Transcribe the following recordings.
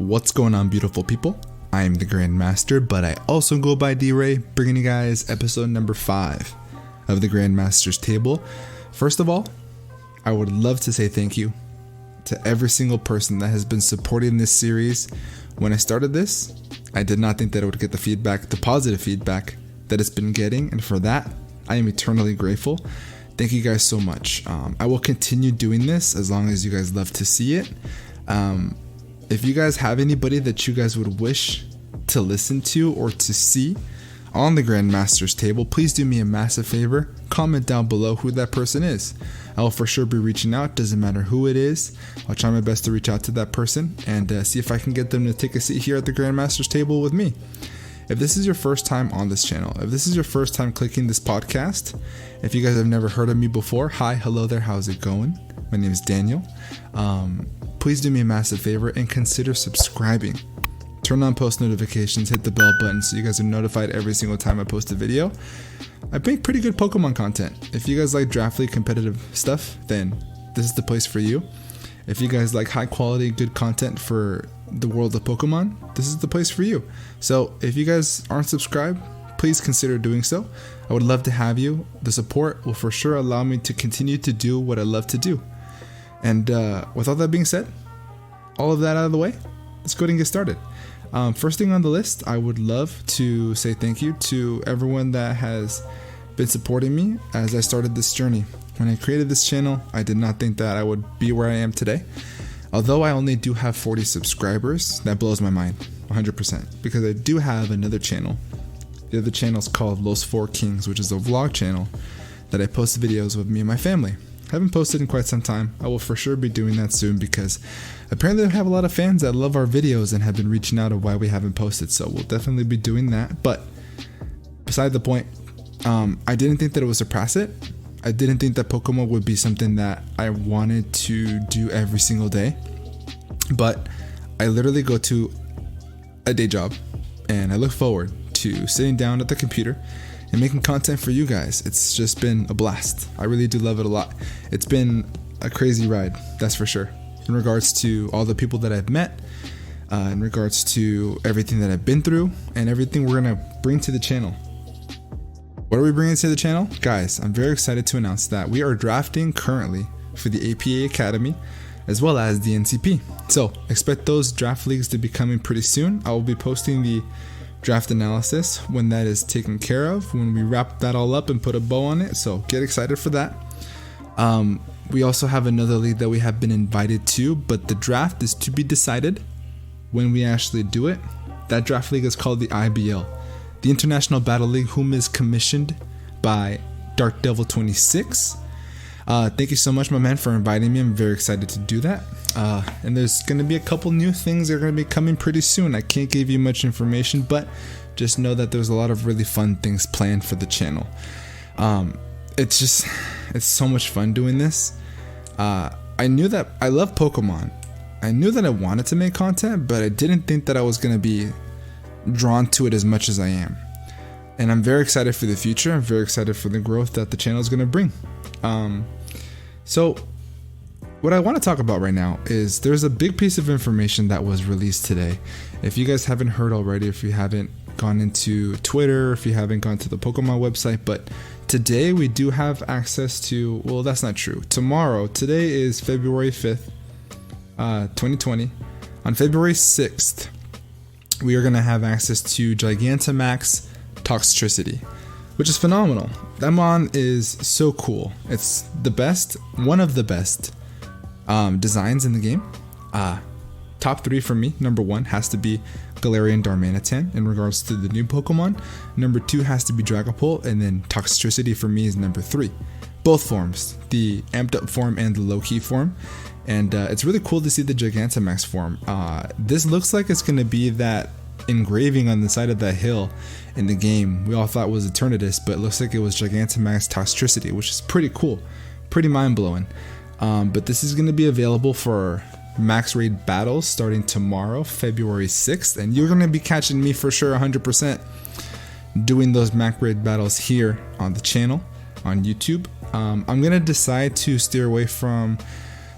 What's going on, beautiful people? I am the Grandmaster, but I also go by D-Ray, bringing you guys episode number 5 of the Grandmasters table. First of all, I would love to say thank you to every single person that has been supporting this series. When I started this, I did not think that it would get the positive feedback that it's been getting, and for that, I am eternally grateful. Thank you guys so much. I will continue doing this as long as you guys love to see it. If you guys have anybody that you guys would wish to listen to or to see on the Grandmasters table, please do me a massive favor. Comment down below who that person is. I will for sure be reaching out. Doesn't matter who it is. I'll try my best to reach out to that person and see if I can get them to take a seat here at the Grandmasters table with me. If this is your first time on this channel, if this is your first time clicking this podcast, if you guys have never heard of me before, hi, hello there, how's it going? My name is Daniel. Please do me a massive favor and consider subscribing. Turn on post notifications, hit the bell button so you guys are notified every single time I post a video. I make pretty good Pokemon content. If you guys like Draft League competitive stuff, then this is the place for you. If you guys like high quality, good content for the world of Pokemon, this is the place for you. So if you guys aren't subscribed, please consider doing so. I would love to have you. The support will for sure allow me to continue to do what I love to do. And with all that being said, all of that out of the way, let's go ahead and get started. First thing on the list, I would love to say thank you to everyone that has been supporting me as I started this journey. When I created this channel, I did not think that I would be where I am today. Although I only do have 40 subscribers, that blows my mind 100% because I do have another channel. The other channel is called Los Four Kings, which is a vlog channel that I post videos with me and my family. I haven't posted in quite some time. I will for sure be doing that soon because apparently I have a lot of fans that love our videos and have been reaching out of why we haven't posted. So we'll definitely be doing that. But beside the point, I didn't think that it would surpass it. I didn't think that Pokemon would be something that I wanted to do every single day. But I literally go to a day job and I look forward to sitting down at the computer and making content for you guys. It's just been a blast. I really do love it a lot. It's been a crazy ride, that's for sure. In regards to all the people that I've met, in regards to everything that I've been through, and everything we're gonna bring to the channel. What are we bringing to the channel? Guys, I'm very excited to announce that we are drafting currently for the APA Academy, as well as the NCP. So expect those draft leagues to be coming pretty soon. I will be posting the draft analysis when that is taken care of, when we wrap that all up and put a bow on it, so get excited for that. We also have another league that we have been invited to, but the draft is to be decided when we actually do it. That draft league is called the IBL, the International Battle League, whom is commissioned by Dark Devil 26. Thank you so much, my man, for inviting me. I'm very excited to do that. And there's going to be a couple new things that are going to be coming pretty soon. I can't give you much information, but just know that there's a lot of really fun things planned for the channel. It's so much fun doing this. I knew that I love Pokemon. I knew that I wanted to make content, but I didn't think that I was going to be drawn to it as much as I am. And I'm very excited for the future. I'm very excited for the growth that the channel is going to bring. So what I want to talk about right now is there's a big piece of information that was released today. If you guys haven't heard already, if you haven't gone into Twitter, if you haven't gone to the Pokemon website, but today we do have access to, well, that's not true. Today is February 5th, 2020. On February 6th, we are going to have access to Gigantamax Toxtricity, which is phenomenal. That mon is so cool. It's the best, one of the best designs in the game. Top 3 for me. Number 1 has to be Galarian Darmanitan in regards to the new Pokemon. Number 2 has to be Dragapult, and then Toxtricity for me is number 3. Both forms, the amped up form and the low key form. And it's really cool to see the Gigantamax form. This looks like it's going to be that engraving on the side of that hill in the game we all thought was Eternatus, but it looks like it was Gigantamax Toxtricity, which is pretty cool, pretty mind-blowing. But this is going to be available for max raid battles starting tomorrow, February 6th, and you're going to be catching me for sure 100% doing those max raid battles here on the channel on YouTube. I'm going to decide to steer away from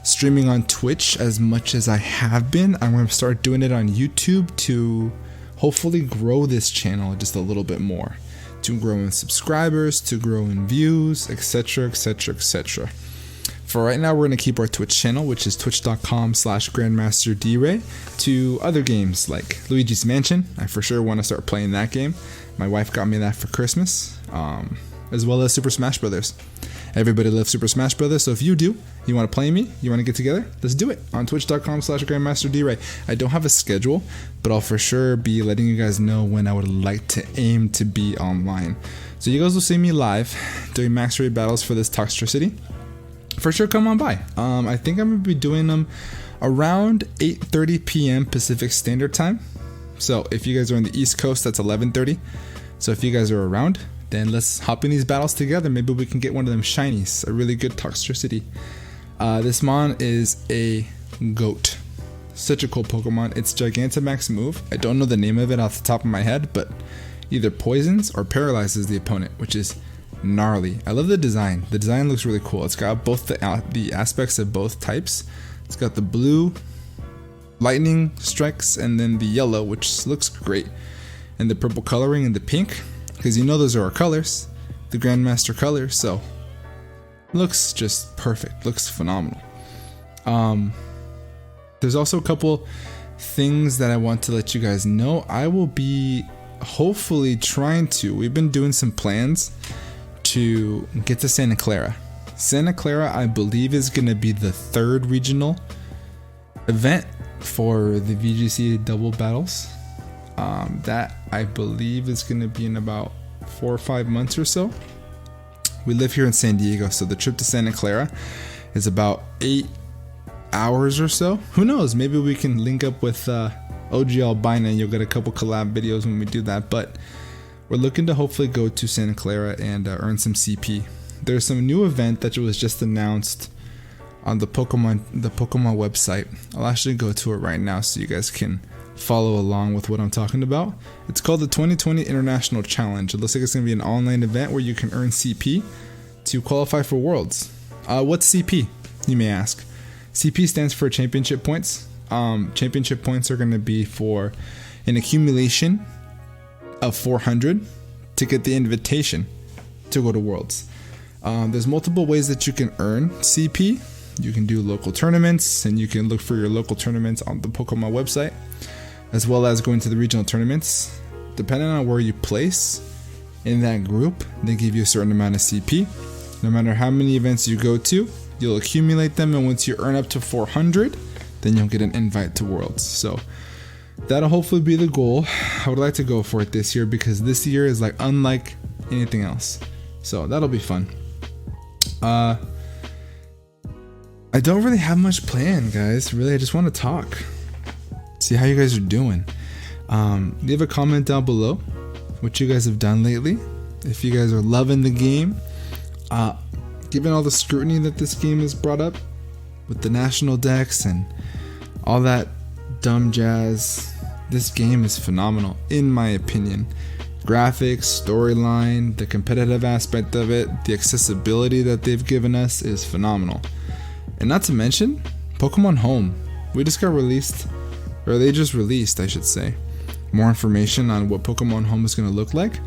streaming on Twitch as much as I have been. I'm going to start doing it on YouTube to hopefully grow this channel just a little bit more, to grow in subscribers, to grow in views, etc, etc, etc. For right now, we're going to keep our Twitch channel, which is twitch.com/GrandMasterDray, to other games like Luigi's Mansion. I for sure want to start playing that game. My wife got me that for Christmas, as well as Super Smash Brothers. Everybody loves Super Smash Brothers, so if you do, you want to play me, you want to get together, let's do it on twitch.com/GrandMasterDray. I don't have a schedule, but I'll for sure be letting you guys know when I would like to aim to be online. So you guys will see me live doing max raid battles for this Toxtricity. For sure, come on by. I think I'm going to be doing them around 8:30 p.m. Pacific Standard Time. So if you guys are on the East Coast, that's 11:30. So if you guys are around, then let's hop in these battles together. Maybe we can get one of them shinies, a really good Toxtricity. This mon is a goat. Such a cool Pokemon. It's Gigantamax move. I don't know the name of it off the top of my head, but either poisons or paralyzes the opponent, which is gnarly. I love the design. The design looks really cool. It's got both the aspects of both types. It's got the blue lightning strikes and then the yellow, which looks great, and the purple coloring and the pink, because you know those are our colors, the Grandmaster colors. So looks just perfect, looks phenomenal. There's also a couple things that I want to let you guys know. I will be hopefully we've been doing some plans to get to Santa Clara. Santa Clara, I believe, is going to be the third regional event for the VGC double battles. That I believe is going to be in about 4 or 5 months or so. We live here in San Diego, so the trip to Santa Clara is about 8 hours or so. Who knows? Maybe we can link up with OG Albina and you'll get a couple collab videos when we do that. But we're looking to hopefully go to Santa Clara and earn some CP. There's some new event that was just announced on the Pokemon website. I'll actually go to it right now so you guys can follow along with what I'm talking about. It's called the 2020 International Challenge. It looks like it's going to be an online event where you can earn CP to qualify for Worlds. What's CP, you may ask? CP stands for Championship Points. Championship Points are going to be for an accumulation of 400 to get the invitation to go to Worlds. There's multiple ways that you can earn CP. You can do local tournaments, and you can look for your local tournaments on the Pokemon website, as well as going to the regional tournaments. Depending on where you place in that group, they give you a certain amount of CP. No matter how many events you go to, you'll accumulate them, and once you earn up to 400, then you'll get an invite to Worlds. So that'll hopefully be the goal. I would like to go for it this year because this year is like unlike anything else. So that'll be fun. I don't really have much planned, guys. Really, I just want to talk. See how you guys are doing. Leave a comment down below what you guys have done lately. If you guys are loving the game. Given all the scrutiny that this game has brought up with the national decks and all that dumb jazz, this game is phenomenal in my opinion. Graphics, storyline, the competitive aspect of it, the accessibility that they've given us is phenomenal. And not to mention, Pokemon Home. We just got released, or they just released, I should say, more information on what Pokemon Home is going to look like,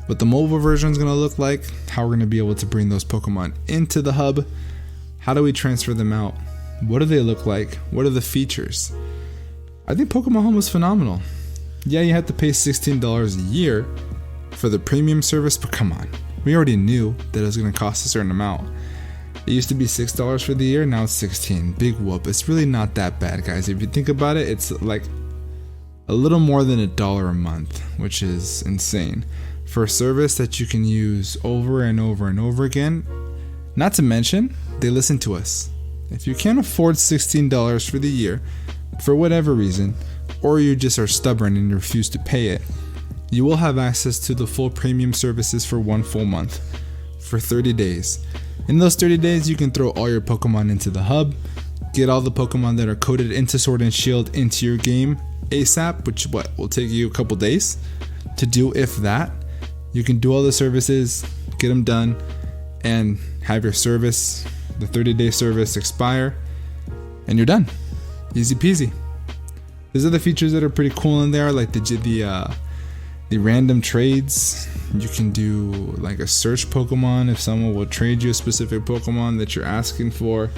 what the mobile version is going to look like, how we're going to be able to bring those Pokemon into the hub, how do we transfer them out, what do they look like, what are the features. I think Pokemon Home is phenomenal. Yeah, you have to pay $16 a year for the premium service, but come on, we already knew that it was going to cost a certain amount. It used to be $6 for the year, now it's $16. Big whoop. It's really not that bad, guys. If you think about it, it's like a little more than $1 a month, which is insane for a service that you can use over and over and over again. Not to mention, they listen to us. If you can't afford $16 for the year, for whatever reason, or you just are stubborn and refuse to pay it, you will have access to the full premium services for 1 full month, for 30 days. In those 30 days, you can throw all your Pokemon into the hub, get all the Pokemon that are coded into Sword and Shield into your game ASAP, which will take you a couple days to do, if that. You can do all the services, get them done, and have your service, the 30-day service, expire, and you're done. Easy peasy. These are the features that are pretty cool in there, like the random trades. You can do like a search Pokemon if someone will trade you a specific Pokemon that you're asking for.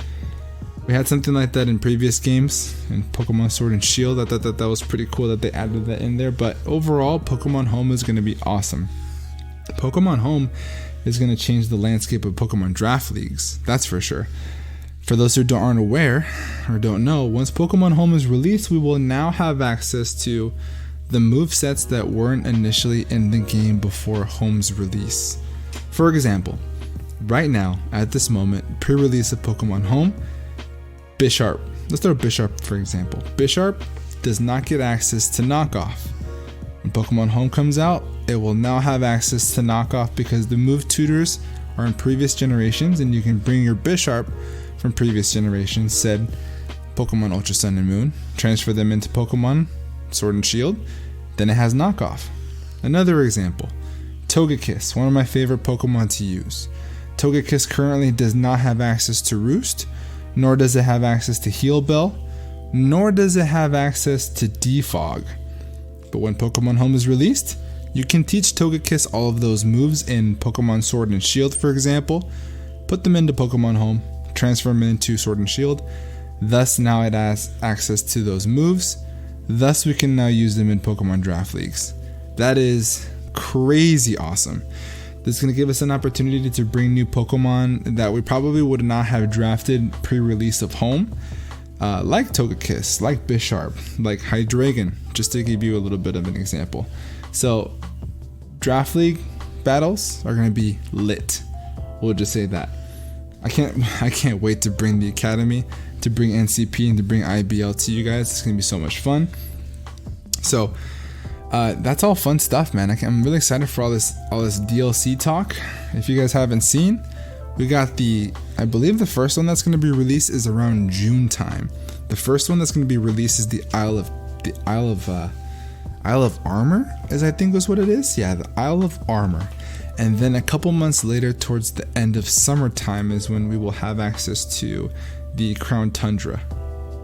We had something like that in previous games in Pokemon Sword and Shield. I thought that was pretty cool that they added that in there. But overall, Pokemon Home is going to be awesome. Pokemon Home is going to change the landscape of Pokemon Draft Leagues. That's for sure. For those who aren't aware or don't know, once Pokemon Home is released, we will now have access to the movesets that weren't initially in the game before Home's release. For example, right now, at this moment, pre-release of Pokemon Home, Bisharp. Let's throw Bisharp for example. Bisharp does not get access to Knockoff. When Pokemon Home comes out, it will now have access to Knockoff because the move tutors are in previous generations, and you can bring your Bisharp from previous generations, said Pokemon Ultra Sun and Moon, transfer them into Pokemon Sword and Shield, then it has Knockoff. Another example, Togekiss, one of my favorite Pokemon to use. Togekiss currently does not have access to Roost, nor does it have access to Heal Bell, nor does it have access to Defog. But when Pokemon Home is released, you can teach Togekiss all of those moves in Pokemon Sword and Shield, for example, put them into Pokemon Home, transfer them into Sword and Shield, thus now it has access to those moves, thus we can now use them in Pokemon Draft Leagues. That is crazy awesome. This is going to give us an opportunity to bring new Pokemon that we probably would not have drafted pre-release of Home, like Togekiss, like Bisharp, like Hydreigon, just to give you a little bit of an example. So Draft League battles are going to be lit. We'll just say that. I can't wait to bring the Academy, to bring NCP, and to bring IBL to you guys. It's going to be so much fun. So that's all fun stuff, man. I'm really excited for all this DLC talk. If you guys haven't seen, we got I believe the first one that's going to be released is around June time. The first one that's going to be released is the Isle of Armor, as I think was what it is. Yeah, the Isle of Armor. And then a couple months later, towards the end of summertime, is when we will have access to the Crown Tundra,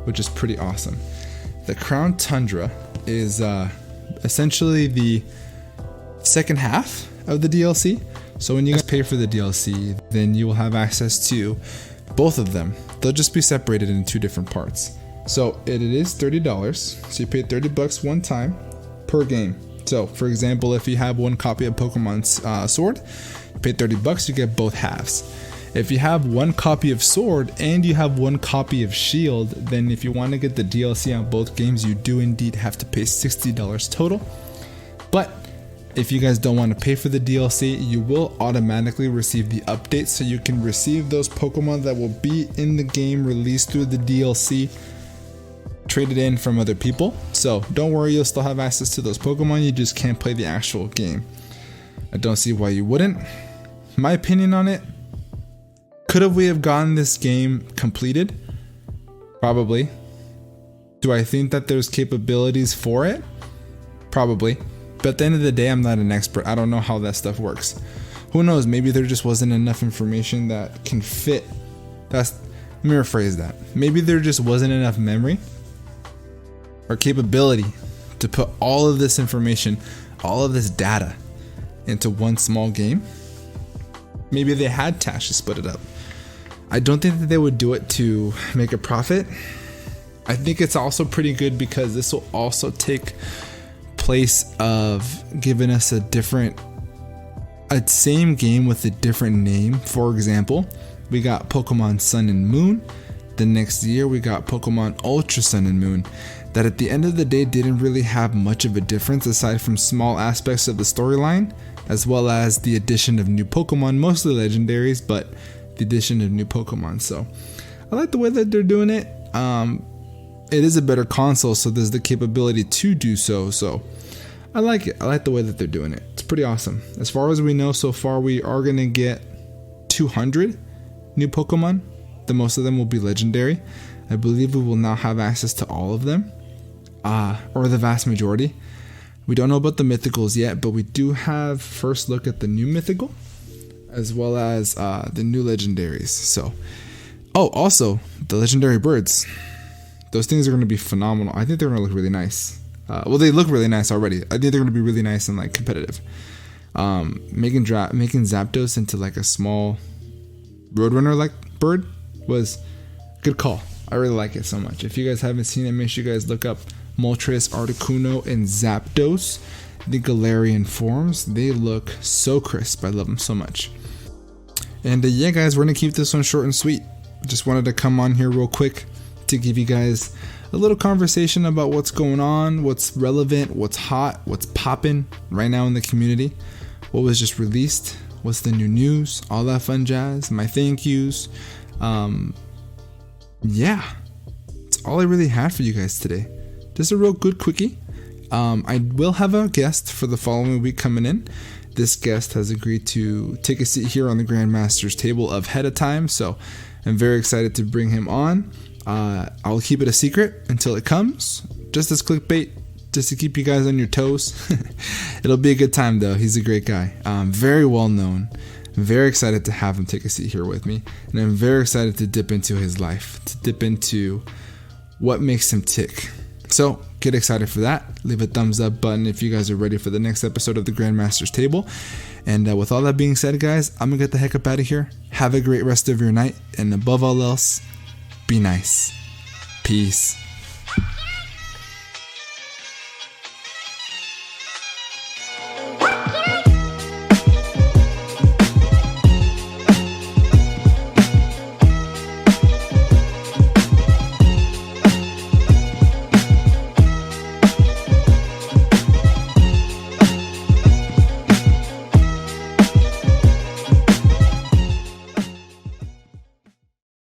which is pretty awesome. The Crown Tundra is essentially the second half of the DLC. So when you guys pay for the DLC, then you will have access to both of them. They'll just be separated in two different parts. So it is $30. So you pay $30 one time per game. So for example, if you have one copy of Pokemon Sword, you pay $30, you get both halves. If you have one copy of Sword and you have one copy of Shield, then if you want to get the DLC on both games, you do indeed have to pay $60 total. But if you guys don't want to pay for the DLC, you will automatically receive the updates, so you can receive those Pokemon that will be in the game released through the DLC, traded in from other people. So don't worry, you'll still have access to those Pokemon, you just can't play the actual game. I don't see why you wouldn't. My opinion on it, could we have gotten this game completed? Probably. Do I think that there's capabilities for it? Probably. But at the end of the day, I'm not an expert. I don't know how that stuff works. Who knows? Maybe there just wasn't enough information that can fit. Let me rephrase that. Maybe there just wasn't enough memory or capability to put all of this information, all of this data into one small game. Maybe they had to actually split it up. I don't think that they would do it to make a profit. I think it's also pretty good because this will also take place of giving us a same game with a different name. For example, we got Pokemon Sun and Moon. The next year we got Pokemon Ultra Sun and Moon, that at the end of the day didn't really have much of a difference aside from small aspects of the storyline, as well as the addition of new Pokemon, mostly legendaries, but the addition of new Pokemon. So I like the way that they're doing it. It is a better console, so there's the capability to do so. So I like it. I like the way that they're doing it. It's pretty awesome. As far as we know so far, we are going to get 200 new Pokemon. The most of them will be legendary. I believe we will now have access to all of them, or the vast majority. We don't know about the mythicals yet, but we do have first look at the new mythical, as well as the new legendaries. So, also the legendary birds. Those things are going to be phenomenal. I think they're going to look really nice. Well, they look really nice already. I think they're going to be really nice and like competitive. Making Zapdos into like a small Roadrunner like bird was a good call. I really like it so much. If you guys haven't seen it, make sure you guys look up Moltres, Articuno, and Zapdos, the Galarian forms. They look so crisp. I love them so much. And yeah, guys, we're going to keep this one short and sweet. Just wanted to come on here real quick to give you guys a little conversation about what's going on, what's relevant, what's hot, what's popping right now in the community, what was just released, what's the new news, all that fun jazz, my thank yous. Yeah, that's all I really had for you guys today. Just a real good quickie. I will have a guest for the following week coming in. This guest has agreed to take a seat here on the GrandMasters table ahead of time, so I'm very excited to bring him on. I'll keep it a secret until it comes, just as clickbait, just to keep you guys on your toes. It'll be a good time though. He's a great guy, very well known. I'm very excited to have him take a seat here with me, and I'm very excited to dip into his life, to dip into what makes him tick. So get excited for that. Leave a thumbs up button if you guys are ready for the next episode of the GrandMasters table. And with all that being said, guys, I'm gonna get the heck up out of here. Have a great rest of your night, and above all else, be nice. Peace.